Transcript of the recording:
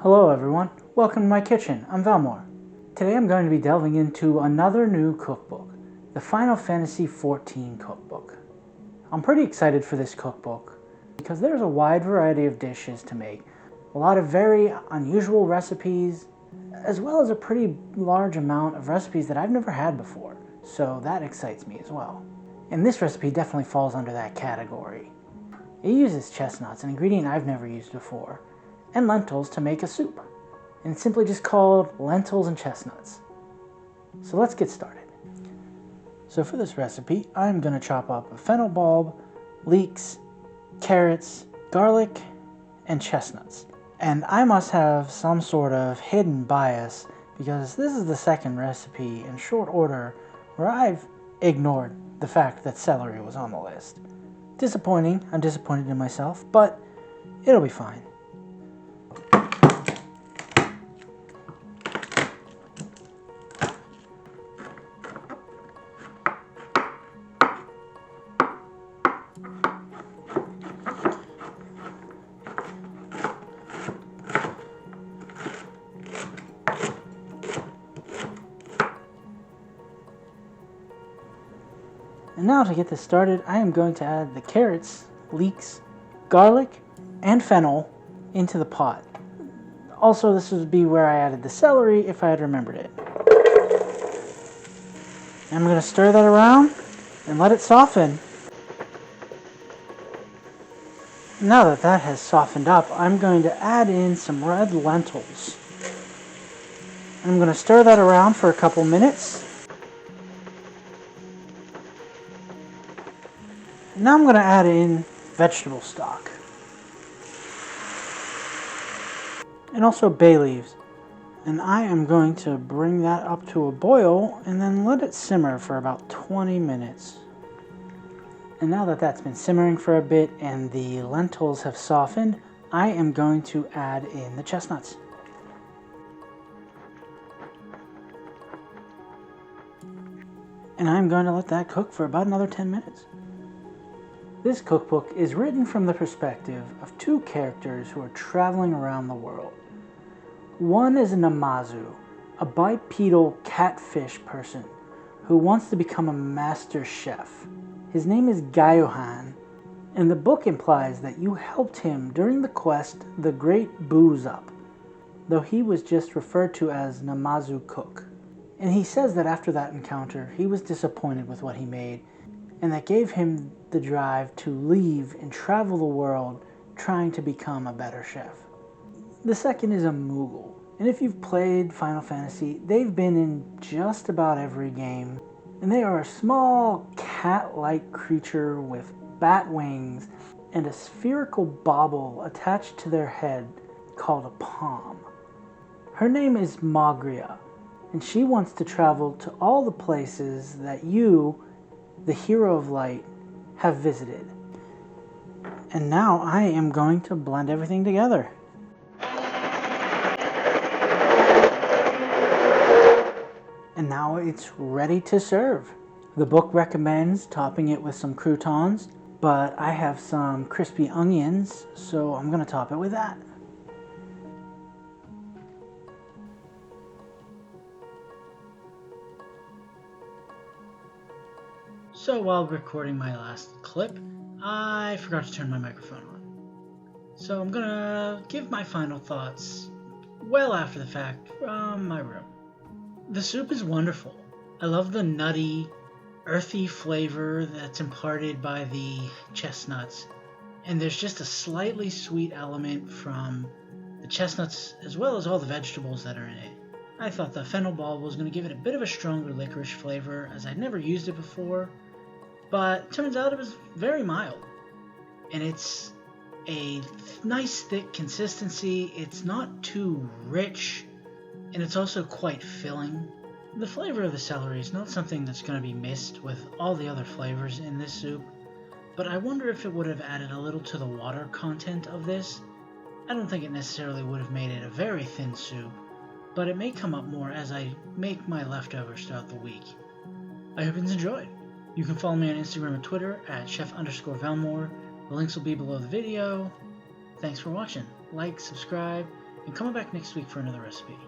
Hello everyone, welcome to my kitchen. I'm Valmore. Today I'm going to be delving into another new cookbook, the Final Fantasy XIV cookbook. I'm pretty excited for this cookbook because there's a wide variety of dishes to make, a lot of very unusual recipes, as well as a pretty large amount of recipes that I've never had before, so that excites me as well. And this recipe definitely falls under that category. It uses chestnuts, an ingredient I've never used before, and lentils to make a soup, and it's simply just called Lentils and Chestnuts. So let's get started. So for this recipe, I'm going to chop up a fennel bulb, leeks, carrots, garlic, and chestnuts. And I must have some sort of hidden bias because this is the second recipe in short order where I've ignored the fact that celery was on the list. Disappointing, I'm disappointed in myself, but it'll be fine. And now to get this started, I am going to add the carrots, leeks, garlic, and fennel into the pot. Also, this would be where I added the celery if I had remembered it. I'm going to stir that around and let it soften. Now that that has softened up, I'm going to add in some red lentils. I'm going to stir that around for a couple minutes. Now I'm going to add in vegetable stock. And also bay leaves. And I am going to bring that up to a boil and then let it simmer for about 20 minutes. And now that that's been simmering for a bit and the lentils have softened, I am going to add in the chestnuts. And I'm going to let that cook for about another 10 minutes. This cookbook is written from the perspective of two characters who are traveling around the world. One is a Namazu, a bipedal catfish person who wants to become a master chef. His name is Gayohan, and the book implies that you helped him during the quest The Great Booze Up, though he was just referred to as Namazu Cook. And he says that after that encounter, he was disappointed with what he made, and that gave him the drive to leave and travel the world trying to become a better chef. The second is a Moogle, and if you've played Final Fantasy, they've been in just about every game, and they are a small cat-like creature with bat wings and a spherical bauble attached to their head called a palm. Her name is Magria, and she wants to travel to all the places that you, the hero of light, have visited. And now I am going to blend everything together. And now it's ready to serve. The book recommends topping it with some croutons, but I have some crispy onions, so I'm going to top it with that. So while recording my last clip, I forgot to turn my microphone on. So I'm gonna give my final thoughts well after the fact from my room. The soup is wonderful. I love the nutty, earthy flavor that's imparted by the chestnuts. And there's just a slightly sweet element from the chestnuts as well as all the vegetables that are in it. I thought the fennel bulb was going to give it a bit of a stronger licorice flavor as I'd never used it before. But it turns out it was very mild. And it's a nice thick consistency. It's not too rich. And it's also quite filling. The flavor of the celery is not something that's going to be missed with all the other flavors in this soup. But I wonder if it would have added a little to the water content of this. I don't think it necessarily would have made it a very thin soup. But it may come up more as I make my leftovers throughout the week. I hope you enjoyed. You can follow me on Instagram and Twitter at chef_Valmore. The links will be below the video. Thanks for watching. Like, subscribe, and come back next week for another recipe.